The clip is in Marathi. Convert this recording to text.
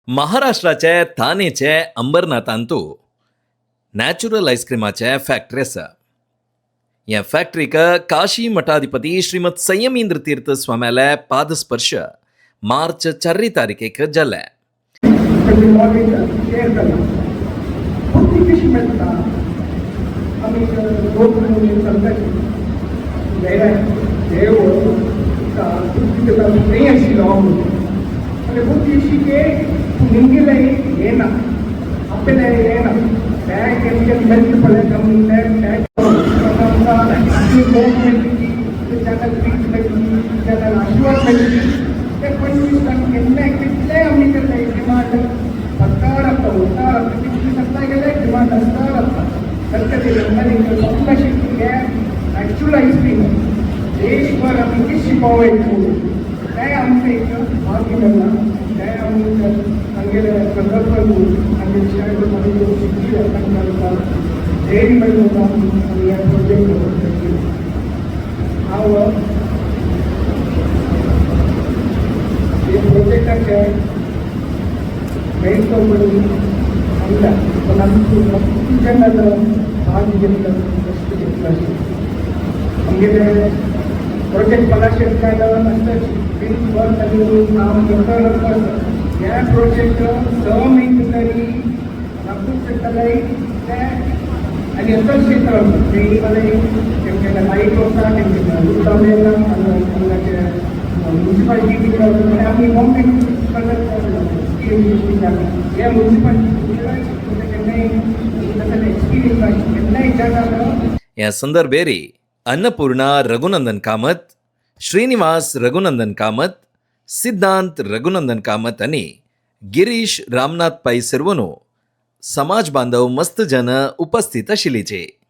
महाराष्ट्राचे थानेचे अंबरनाथांतू नॅचरल आईस्क्रीमाचे फॅक्टरी आसा. हे फॅक्टरीक काशी मठाधिपती श्रीमद संयमींद्र तीर्थ स्वाम्याले पादस्पर्श मार्च 4 तारखेक जाल्ले. शेअर करा खूप कशी मिळता आम्ही दोन महिने चालतात देव नहीं आशिल्लो म्हणजे खूप दिवशीचे निंगेले येना आपले येना बॅग केमिकल हेल्थ पडले कमी बॅग चॅनल चॅनल आशीर्वाद मेळटली ते 25 केन्ना कितले आमी केले डिमांड सरकार आता उतार किती सत्ता गेले डिमांड असणार आता सरकारी कंपनी हे ॲक्च्युअल आईस्क्रीम देशभर आम्ही किती शिकवायचो काय आमचं एक भाग केलेला काय आम्ही सांगेले संदर्भ आणि शाळेमध्ये शिकली असताना डेअरीमध्ये होता आम्ही या प्रोजेक्ट हाव हे प्रोजेक्टाचे मेन कंपनी आमच्या पण आम्ही किचनला भाग घेतला कष्ट घेतला आमगेले प्रोजेक्ट पलाशे रुपयाला नसतं वर काम करता ह्या प्रोजेक्ट 6 महिने तरी लागू शकताय आणि असं क्षेत्र ट्रेनमध्ये त्यांच्या लाईट होता त्यांच्या उतावलेला म्युन्सिपाल्टी आम्ही बॉम्बे या म्युन्सिपाल्टी एक्सपिरियन्स या संदर्भेरी अन्नपूर्णा रघुनंदन कामत, श्रीनिवास रघुनंदन कामत, सिद्धांत रघुनंदन कामत आणि गिरीश रामनाथ पै सर्वनो समाज बांधव मस्त जन उपस्थित आशिल्लीचे.